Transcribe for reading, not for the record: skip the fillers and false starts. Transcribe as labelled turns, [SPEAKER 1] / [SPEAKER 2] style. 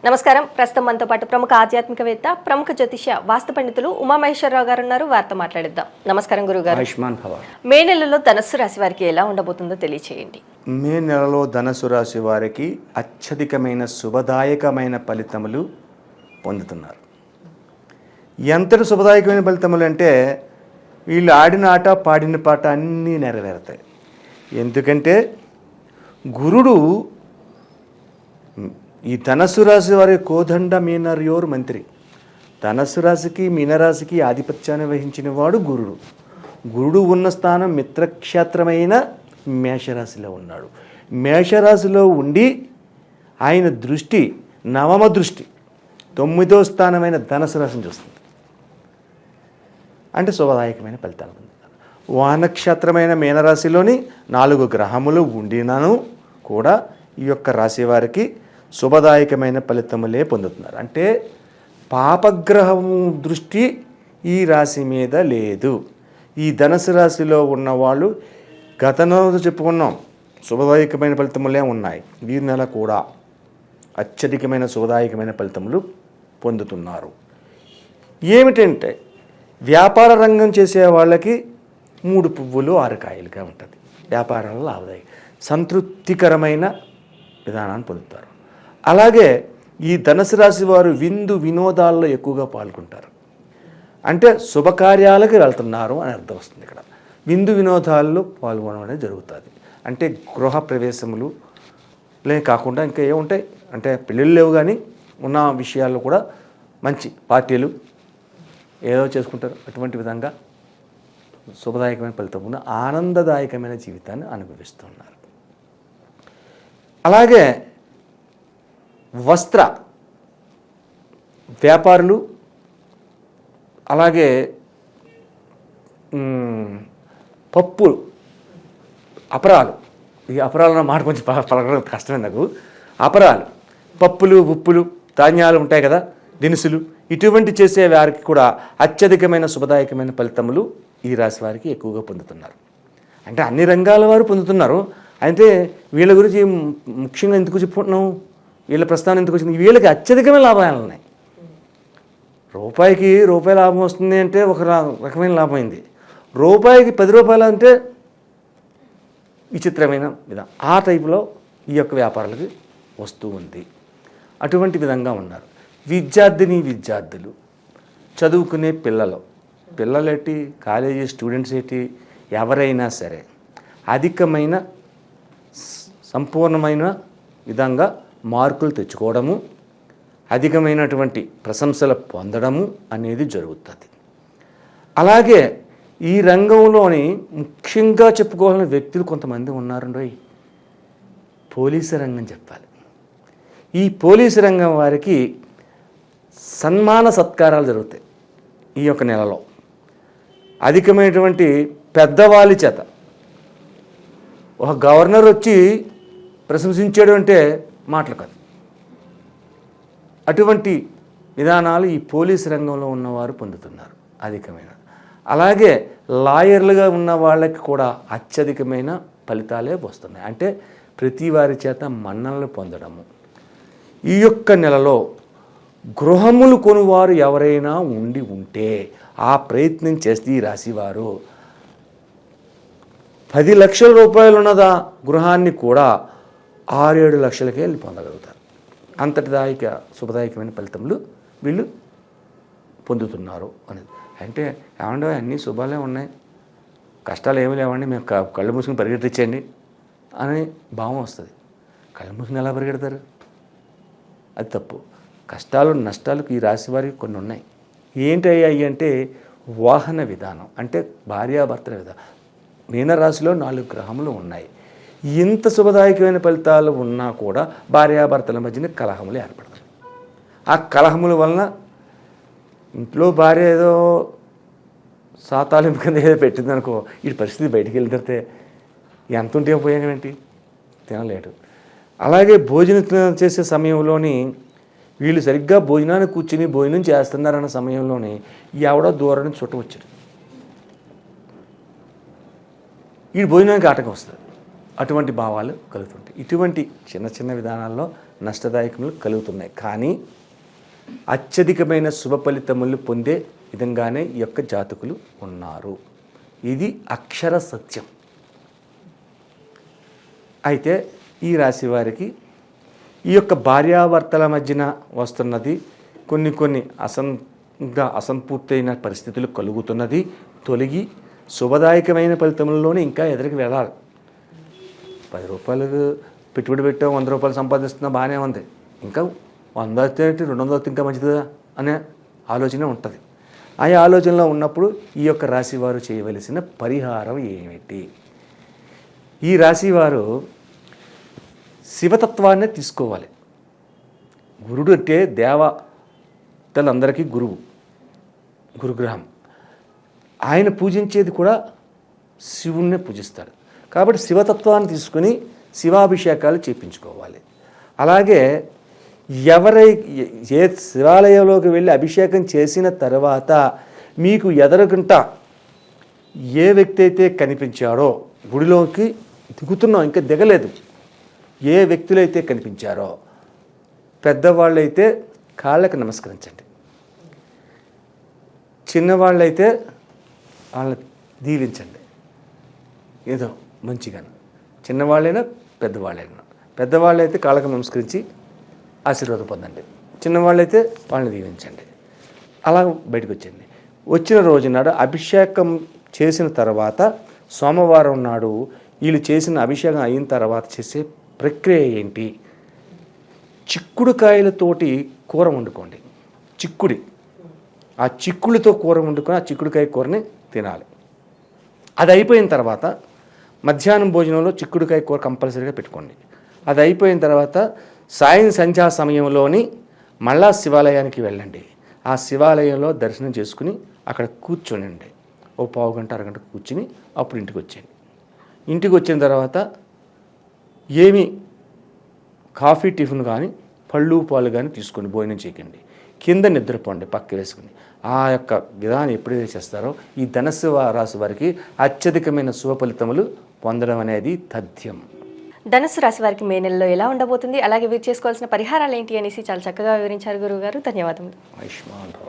[SPEAKER 1] నమస్కారం. ప్రస్తుతం మనతో పాటు ప్రముఖ ఆధ్యాత్మికవేత్త, ప్రముఖ జ్యోతిష వాస్తు పండితులు ఉమామహేశ్వరరావు గారు ఉన్నారు. వారితో మాట్లాడిద్దాం. నమస్కారం గురుగారు.
[SPEAKER 2] ఆయుష్మాన్ భవ.
[SPEAKER 1] మే నెలలో ధనస్సు రాశి వారికి ఎలా ఉండబోతుందో తెలియచేయండి.
[SPEAKER 2] మే నెలలో ధనుసు రాశి వారికి అత్యధికమైన శుభదాయకమైన ఫలితములు పొందుతున్నారు. ఎంతటి శుభదాయకమైన ఫలితములు అంటే వీళ్ళు ఆడిన ఆట పాడిన పాట అన్నీ నెరవేరుతాయి. ఎందుకంటే గురుడు ఈ ధనస్సు రాశి వారి కోదండ మీనర్యోరు మంత్రి. ధనస్సు రాశికి మీనరాశికి ఆధిపత్యాన్ని వహించిన వాడు గురుడు. గురుడు ఉన్న స్థానం మిత్రక్షేత్రమైన మేషరాశిలో ఉన్నాడు. మేషరాశిలో ఉండి ఆయన దృష్టి నవమ దృష్టి 9వ స్థానమైన ధనస్సు రాశిని చూస్తుంది. అంటే శుభదాయకమైన ఫలితాలు పొందుతారు. వానక్షేత్రమైన మీనరాశిలోని 4 గ్రహములు ఉండినను కూడా ఈ యొక్క రాశి వారికి శుభదాయకమైన ఫలితములే పొందుతున్నారు. అంటే పాపగ్రహము దృష్టి ఈ రాశి మీద లేదు. ఈ ధనుసు రాశిలో ఉన్నవాళ్ళు గతంలో చెప్పుకున్నాం శుభదాయకమైన ఫలితములే ఉన్నాయి. ఈ నెల కూడా అత్యధికమైన శుభదాయకమైన ఫలితములు పొందుతున్నారు. ఏమిటంటే వ్యాపార రంగం చేసే వాళ్ళకి 3 పువ్వులు 6 కాయలుగా ఉంటుంది. వ్యాపారంలో లాభదాయక సంతృప్తికరమైన విధానాన్ని పొందుతారు. అలాగే ఈ ధనుసు రాశి వారు విందు వినోదాల్లో ఎక్కువగా పాల్గొంటారు. అంటే శుభకార్యాలకు వెళ్తున్నారు అని అర్థం వస్తుంది. ఇక్కడ విందు వినోదాల్లో పాల్గొనడం అనేది జరుగుతుంది. అంటే గృహ ప్రవేశములు కాకుండా ఇంకా ఏముంటాయి అంటే పెళ్ళిళ్ళు లేవు, కానీ ఉన్న విషయాల్లో కూడా మంచి పార్టీలు ఏదో చేసుకుంటారు. అటువంటి విధంగా శుభదాయకమైన ఫలితమున ఆనందదాయకమైన జీవితాన్ని అనుభవిస్తున్నారు. అలాగే వస్త్ర వ్యాపారులు, అలాగే పప్పు అపరాలు, ఈ అపరాలు మాట కొంచెం పలకడం కష్టమే నాకు. అపరాలు, పప్పులు, ఉప్పులు, ధాన్యాలు ఉంటాయి కదా, దినుసులు, ఇటువంటి చేసే వారికి కూడా అత్యధికమైన శుభదాయకమైన ఫలితములు ఈ రాశి వారికి ఎక్కువగా పొందుతున్నారు. అంటే అన్ని రంగాల వారు పొందుతున్నారు. అయితే వీళ్ళ గురించి ముఖ్యంగా ఎందుకు చెప్పుకుంటున్నాం, వీళ్ళ ప్రస్థానం ఎందుకు వచ్చింది, వీళ్ళకి అత్యధికమైన లాభాలు ఉన్నాయి. రూపాయికి రూపాయి లాభం వస్తుంది అంటే ఒక రకమైన లాభం అయింది. రూపాయికి 10 రూపాయలు అంటే విచిత్రమైన విధానం. ఆ టైపులో ఈ యొక్క వ్యాపారాలకి వస్తూ ఉంది. అటువంటి విధంగా ఉన్నారు. విద్యార్థులు, చదువుకునే పిల్లలేటి, కాలేజీ స్టూడెంట్స్ ఏంటి, ఎవరైనా సరే అధికమైన సంపూర్ణమైన విధంగా మార్కులు తెచ్చుకోవడము, అధికమైనటువంటి ప్రశంసలు పొందడము అనేది జరుగుతుంది. అలాగే ఈ రంగంలోని ముఖ్యంగా చెప్పుకోవాలని వ్యక్తులు కొంతమంది ఉన్నారండి. పోలీసు రంగం చెప్పాలి. ఈ పోలీసు రంగం వారికి సన్మాన సత్కారాలు జరుగుతాయి. ఈ యొక్క నెలలో అధికమైనటువంటి పెద్దవాళ్ళ చేత ఒక గవర్నర్ వచ్చి ప్రశంసించాడు అంటే మాటలు కాదు. అటువంటి విధానాలు ఈ పోలీసు రంగంలో ఉన్నవారు పొందుతున్నారు అధికమైన. అలాగే లాయర్లుగా ఉన్న వాళ్ళకి కూడా అత్యధికమైన ఫలితాలే వస్తున్నాయి. అంటే ప్రతి వారి చేత మన్ననలు పొందడము. ఈ యొక్క నెలలో గృహములు కొనువారు ఎవరైనా ఉంటే ఆ ప్రయత్నం చేస్తే ఈ రాశివారు 10 లక్షల రూపాయలు ఉన్నదా గృహాన్ని కూడా 6-7 లక్షలకే వెళ్ళి పొందగలుగుతారు. అంతటి శుభదాయకమైన ఫలితములు వీళ్ళు పొందుతున్నారు అనేది. అంటే ఏమంటే అన్నీ శుభాలే ఉన్నాయి, కష్టాలు ఏమీ లేవండి, మేము కళ్ళు మూసుకుని పరిగెట్టించండి అనే భావం వస్తుంది. కళ్ళు మూసుకుని ఎలా పరిగెడతారు? అది తప్పు. కష్టాలు నష్టాలకు ఈ రాశి వారికి కొన్ని ఉన్నాయి. ఏంటి అయ్యాయి అంటే వాహన విధానం, అంటే భార్యాభర్తల విధానం. మీనరాశిలో 4 గ్రహములు ఉన్నాయి. ఇంత శుభదాయకమైన ఫలితాలు ఉన్నా కూడా భార్యాభర్తల మధ్యన కలహములు ఏర్పడతాయి. ఆ కలహముల వలన ఇంట్లో భార్య ఏదో సాతాలింపు కింద ఏదో పెట్టిందనుకో, ఈ పరిస్థితి బయటికి వెళ్తే ఎంత ఉంటే ఉపయోగం ఏంటి, తినలేడు. అలాగే భోజనం చేసే సమయంలోని వీళ్ళు సరిగ్గా భోజనాన్ని కూర్చుని భోజనం చేస్తున్నారన్న సమయంలోని ఎవడో దూరం నుంచి చుట్టం వచ్చాడు. ఈ భోజనానికి ఆటంకం వస్తుంది. అటువంటి భావాలు కలుగుతుంటాయి. ఇటువంటి చిన్న చిన్న విధానాల్లో నష్టదాయకములు కలుగుతున్నాయి. కానీ అత్యధికమైన శుభ ఫలితములు పొందే విధంగానే ఈ యొక్క జాతకులు ఉన్నారు. ఇది అక్షర సత్యం. అయితే ఈ రాశి వారికి ఈ యొక్క భార్యాభర్తల మధ్యన వస్తున్నది కొన్ని అసంపూర్తయిన పరిస్థితులు కలుగుతున్నది తొలగి శుభదాయకమైన ఫలితములలోనే ఇంకా ఎదురుకు వెళ్ళాలి. 10 రూపాయలు పెట్టుబడి పెట్టాం, 100 రూపాయలు సంపాదిస్తున్నా బాగానే ఉంది, ఇంకా 100 అయితే 200 ఇంకా మంచిదా అనే ఆలోచన ఉంటుంది. ఆ ఆలోచనలో ఉన్నప్పుడు ఈ యొక్క రాశి వారు చేయవలసిన పరిహారం ఏమిటి? ఈ రాశి వారు శివతత్వాన్ని తీసుకోవాలి. గురుడు అంటే దేవతలందరికీ గురుగ్రహం. ఆయన పూజించేది కూడా శివుణ్ణి పూజిస్తాడు. కాబట్టి శివతత్వాన్ని తీసుకుని శివాభిషేకాలు చేయించుకోవాలి. అలాగే ఏ శివాలయంలోకి వెళ్ళి అభిషేకం చేసిన తర్వాత మీకు ఎదరకుంట ఏ వ్యక్తి అయితే కనిపించారో, గుడిలోకి దిగుతున్నాం ఇంకా దిగలేదు, ఏ వ్యక్తులైతే కనిపించారో పెద్దవాళ్ళైతే కాళ్ళకి నమస్కరించండి, చిన్నవాళ్ళైతే వాళ్ళని దీవించండి. ఏదో మంచిగా చిన్నవాళ్ళైనా పెద్దవాళ్ళైతే కాళ్ళకి నమస్కరించి ఆశీర్వాదం పొందండి, చిన్నవాళ్ళైతే వాళ్ళని దీవించండి. అలా బయటకు వచ్చండి. వచ్చిన రోజు నాడు అభిషేకం చేసిన తర్వాత సోమవారం నాడు వీళ్ళు చేసిన అభిషేకం అయిన తర్వాత చేసే ప్రక్రియ ఏంటి? చిక్కుడుకాయలతోటి కూర వండుకోండి. ఆ చిక్కుడుతో కూర వండుకొని ఆ చిక్కుడుకాయ కూరని తినాలి. అది అయిపోయిన తర్వాత మధ్యాహ్నం భోజనంలో చిక్కుడుకాయ కూర కంపల్సరీగా పెట్టుకోండి. అది అయిపోయిన తర్వాత సాయం సంధ్యా సమయంలోని మళ్ళా శివాలయానికి వెళ్ళండి. ఆ శివాలయంలో దర్శనం చేసుకుని అక్కడ కూర్చోనండి. ఓ పావు గంట అరగంట కూర్చుని అప్పుడు ఇంటికి వచ్చేయండి. ఇంటికి వచ్చిన తర్వాత ఏమి కాఫీ టిఫిన్ కానీ పళ్ళు పాలు కానీ తీసుకొని భోజనం చేయకండి. కింద నిద్రపోండి పక్క వేసుకుని. ఆ యొక్క విధానం ఎప్పుడైతే చేస్తారో ఈ ధనస్సు రాశి వారికి అత్యధికమైన శుభ ఫలితములు పొందడం అనేది తథ్యం.
[SPEAKER 1] ధనుసు రాశి వారికి మే నెలలో ఎలా ఉండబోతుంది, అలాగే వీరు చేసుకోవాల్సిన పరిహారాలు ఏంటి అనేసి చాలా చక్కగా వివరించారు గురువు గారు. ధన్యవాదములు.
[SPEAKER 2] ఆయుష్మాన్ భవ.